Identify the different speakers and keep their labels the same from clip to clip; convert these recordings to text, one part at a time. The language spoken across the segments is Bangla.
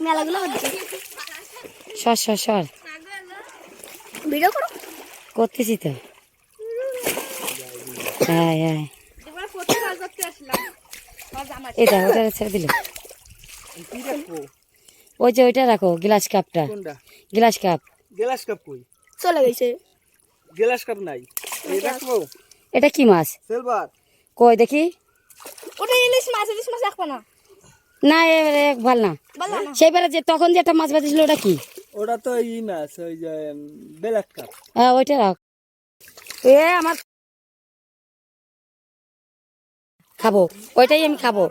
Speaker 1: মেলাগুলো
Speaker 2: সর সর সর
Speaker 1: ভিডিও করো
Speaker 2: করতেছি তো। হ্যাঁ হ্যাঁ এটা ওটা ছেড়ে দিল। ওই যে ওইটা রাখো গ্লাস কাপটা। Glass cup.
Speaker 3: গ্লাস কাপ কই?
Speaker 1: চলে গেছে।
Speaker 3: গ্লাস কাপ নাই। এই রাখবো।
Speaker 2: এটা কি মাছ?
Speaker 3: সিলভার।
Speaker 2: কই দেখি।
Speaker 1: ওটা ইলিশ মাছ রাখবো না।
Speaker 2: না এবারে ভাল না। সেইবারে যে তখন যে একটা মাছ বাঁচছিল ওটা কি?
Speaker 3: ওটা তো ই মাছ ওই যে ব্ল্যাক কাপ।
Speaker 2: হ্যাঁ ওইটা রাখ। এ আমার খাবো ওইটাই আমি খাবো।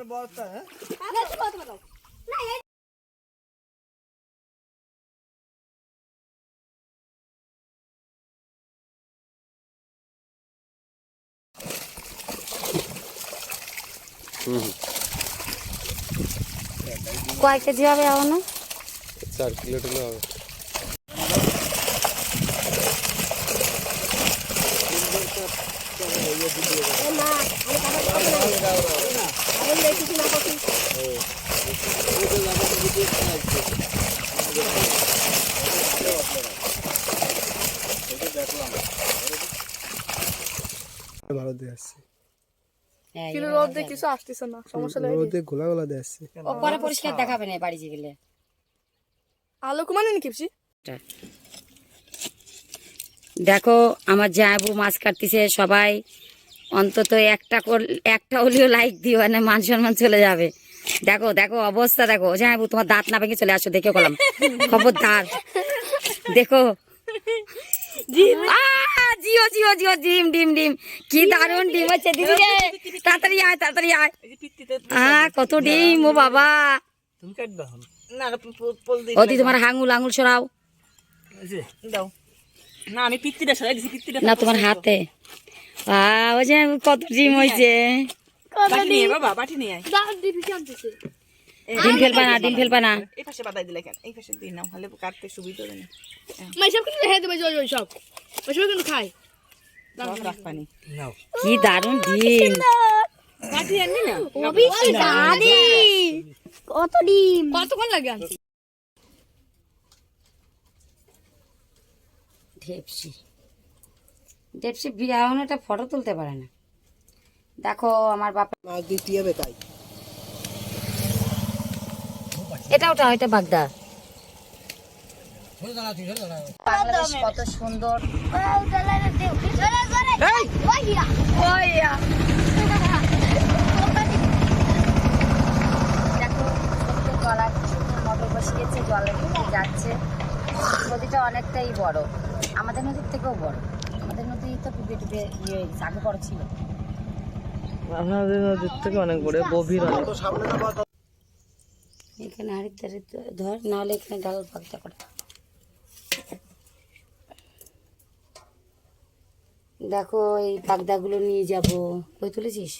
Speaker 2: কয় কেজি হবে এখনো?
Speaker 3: 4 কিলো টুকু হবে। ভালো দিয়ে আসছে
Speaker 1: কিন্তু রোদ দিয়ে কিছু আসতেছে না, সমস্যা লাগে।
Speaker 3: রোদে গোলা গোলা দিয়ে আসছে।
Speaker 2: ও পরে পরিষ্কার দেখাবে না বাড়ি গেলে।
Speaker 1: আলো কমানে নি কিপছি।
Speaker 2: দেখো আমার জায়াবু মাছ কাটতেছে, সবাই অন্তত একটা হলেও লাইক দিও, না মান সম্মান চলে যাবে। দেখো দেখো অবস্থা দেখো জায়াবু, তোমার দাঁত না ভেঙে চলে আসো, দেখে গেলাম খবরদার। দেখো জিও জিও জিও ডিম ডিম ডিম, কি দারুণ ডিম হচ্ছে দিদি রে, তাড়াতাড়ি আয় তাড়াতাড়ি আয়। কত ডিম ও বাবা।
Speaker 3: তুমি কাট দাও
Speaker 4: না
Speaker 2: ও দি তোমার আঙুল সরাও।
Speaker 4: দাও না, আমি পিত্তিটা সরাই দিছি। পিত্তিটা
Speaker 2: না তোমার হাতে। ও যে কত ডিম হয়েছে।
Speaker 4: বাটি নিয়ে বাবা, বাটি নিয়ে আয়।
Speaker 2: ডিম ফেলবা না।
Speaker 4: এই পাশে বাদাই দিলে কেন? এই পাশে দিই নাও, হলে কাটতে সুবিধা হবে না।
Speaker 1: মাইসব কিন্তু হে দেবে জয় জয় সব। মাইসব কিন্তু খায়।
Speaker 4: রাখ পানি
Speaker 3: নাও।
Speaker 2: কি দারুণ ডিম।
Speaker 4: বাটি আননি না?
Speaker 1: ওবিসি দাদি। কত ডিম? কতক্ষণ লাগে আনতে?
Speaker 2: ডেপসি বিয়াও একটা ফটো তুলতে পারে না। দেখো আমার বাপা
Speaker 3: মাছ দিতে হবে তাই।
Speaker 2: এটা বাগদা। বাংলাদেশ কত সুন্দর। দেখো গলা মোটর বসিয়েছে, জলে যাচ্ছে। নদীটা অনেকটাই বড়, আমাদের নদীর থেকেও বড়। আমাদের নদী তো ডুবে ডুবে ইয়ে আগে বড় ছিল।
Speaker 4: আমাদের নদীর থেকে অনেক বড়, গভীর অনেক।
Speaker 2: এখানে হাড়ির ধারে ধর, নাহলে এখানে ডাল পাকটা করে। দেখো এই পাগদাগুলো নিয়ে যাব। কই তুলেছিস?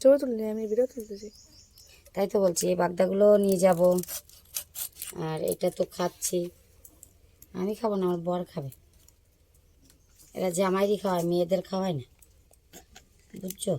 Speaker 1: ছবি তুললি, আমি ভিডিও তুলতেছি।
Speaker 2: তাই তো বলছি, এই বাগদাগুলো নিয়ে যাব। আর এটা তো খাচ্ছি, আমি খাবো না, আমার বর খাবে। এরা জামাইরই খাওয়ায়, মেয়েদের খাওয়ায় না, বুঝছো?